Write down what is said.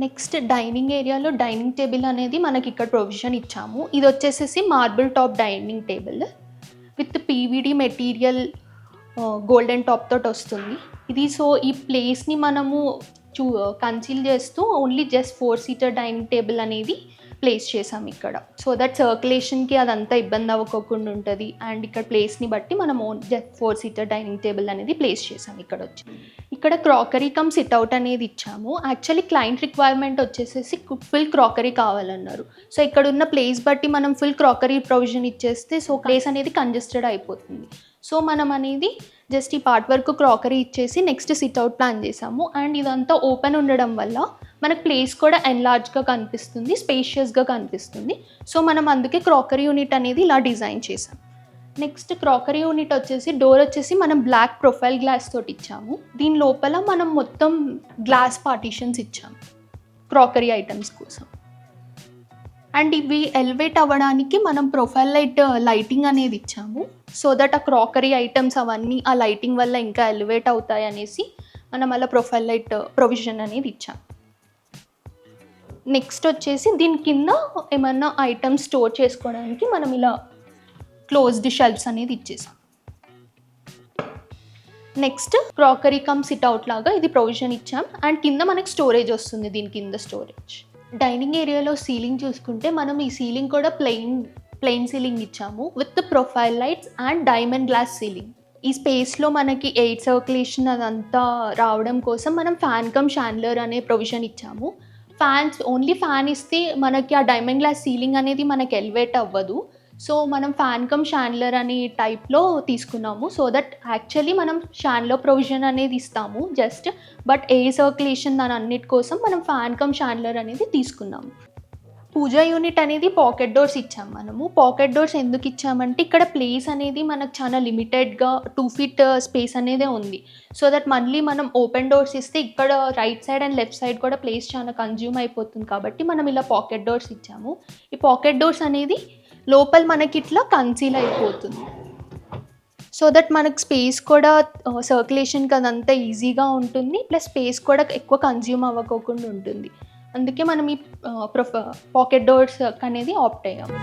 Next dining ఏరియాలో dining table అనేది మనకి ఇక్కడ ప్రొవిజన్ ఇచ్చాము. ఇది వచ్చేసేసి marble top dining table with PVD material golden top తోటి వస్తుంది ఇది. సో ఈ ప్లేస్ని మనము కన్సీల్ చేస్తూ only just 4 seater dining table అనేది ప్లేస్ చేసాం ఇక్కడ. సో దట్ సర్క్యులేషన్కి అదంతా ఇబ్బంది అవ్వకోకుండా ఉంటుంది. అండ్ ఇక్కడ ప్లేస్ని బట్టి మనం జస్ట్ 4 సీటర్ డైనింగ్ టేబుల్ అనేది ప్లేస్ చేసాం ఇక్కడ వచ్చి. ఇక్కడ క్రాకరీ కమ్ సిట్అవుట్ అనేది ఇచ్చాము. యాక్చువల్లీ క్లయింట్ రిక్వైర్మెంట్ వచ్చేసేసి ఫుల్ క్రాకరీ కావాలన్నారు. సో ఇక్కడ ఉన్న ప్లేస్ బట్టి మనం ఫుల్ క్రాకరీ ప్రొవిజన్ ఇచ్చేస్తే సో ప్లేస్ అనేది కంజెస్టెడ్ అయిపోతుంది. సో మనం అనేది జస్ట్ ఈ పార్ట్ వరకు క్రాకరీ ఇచ్చేసి నెక్స్ట్ సిట్అవుట్ ప్లాన్ చేసాము. అండ్ ఇదంతా ఓపెన్ ఉండడం వల్ల మనకు ప్లేస్ కూడా ఎన్లార్జ్గా కనిపిస్తుంది, స్పేషియస్గా కనిపిస్తుంది. సో మనం అందుకే క్రాకరీ యూనిట్ అనేది ఇలా డిజైన్ చేసాం. నెక్స్ట్ క్రాకరీ యూనిట్ వచ్చేసి డోర్ వచ్చేసి మనం బ్లాక్ ప్రొఫైల్ గ్లాస్ తోటి ఇచ్చాము. దీని లోపల మనం మొత్తం గ్లాస్ పార్టీషన్స్ ఇచ్చాము క్రాకరీ ఐటమ్స్ కోసం. అండ్ ఇవి ఎలివేట్ అవ్వడానికి మనం ప్రొఫైల్ లైటింగ్ అనేది ఇచ్చాము. సో దట్ ఆ క్రాకరీ ఐటమ్స్ అవన్నీ ఆ లైటింగ్ వల్ల ఇంకా ఎలివేట్ అవుతాయి అనేసి మనం అలా ప్రొఫైల్ లైట్ ప్రొవిజన్ అనేది ఇచ్చాం. నెక్స్ట్ వచ్చేసి దీని కింద ఏమన్నా ఐటమ్స్ స్టోర్ చేసుకోవడానికి మనం ఇలా క్లోజ్డ్ షెల్ఫ్స్ అనేది ఇచ్చేసాం. నెక్స్ట్ క్రాకరీ కమ్ సిట్అవుట్ లాగా ఇది ప్రొవిజన్ ఇచ్చాం. అండ్ కింద మనకి స్టోరేజ్ వస్తుంది, దీని కింద స్టోరేజ్. డైనింగ్ ఏరియాలో సీలింగ్ చూసుకుంటే మనం ఈ సీలింగ్ కూడా ప్లెయిన్ సీలింగ్ ఇచ్చాము with profile lights and diamond glass ceiling. ఈ స్పేస్లో మనకి ఎయిర్ సర్క్యులేషన్ అదంతా రావడం కోసం మనం ఫ్యాన్ కమ్ షాండ్లర్ అనే ప్రొవిజన్ ఇచ్చాము. ఓన్లీ ఫ్యాన్ ఇస్తే మనకి ఆ డైమండ్ గ్లాస్ సీలింగ్ అనేది మనకి ఎలివేట్ అవ్వదు. సో మనం ఫ్యాన్ కమ్ షాండ్లర్ అనే టైప్లో తీసుకున్నాము. సో దట్ యాక్చువల్లీ మనం షాండ్లర్ ప్రొవిజన్ అనేది ఇస్తాము జస్ట్, బట్ ఎయిర్ సర్క్యులేషన్ దాని అన్నిటి కోసం మనం ఫ్యాన్ కమ్ షాండ్లర్ అనేది తీసుకున్నాము. పూజా యూనిట్ అనేది పాకెట్ డోర్స్ ఇచ్చాము మనము. పాకెట్ డోర్స్ ఎందుకు ఇచ్చామంటే ఇక్కడ ప్లేస్ అనేది మనకు చాలా లిమిటెడ్గా 2 feet స్పేస్ అనేదే ఉంది. సో దట్ మళ్ళీ మనం ఓపెన్ డోర్స్ ఇస్తే ఇక్కడ right side and left side కూడా ప్లేస్ చాలా కన్జ్యూమ్ అయిపోతుంది కాబట్టి మనం ఇలా పాకెట్ డోర్స్ ఇచ్చాము. ఈ పాకెట్ డోర్స్ అనేది లోపల మనకి ఇట్లా కన్సీల్ అయిపోతుంది. సో దట్ మనకు స్పేస్ కూడా సర్క్యులేషన్కి అదంతా ఈజీగా ఉంటుంది, ప్లస్ స్పేస్ కూడా ఎక్కువ కన్జ్యూమ్ అవ్వకోకుండా ఉంటుంది. అందుకే మనం ఈ పాకెట్ డోర్స్ అనేది ఆప్ట్ అయ్యాము.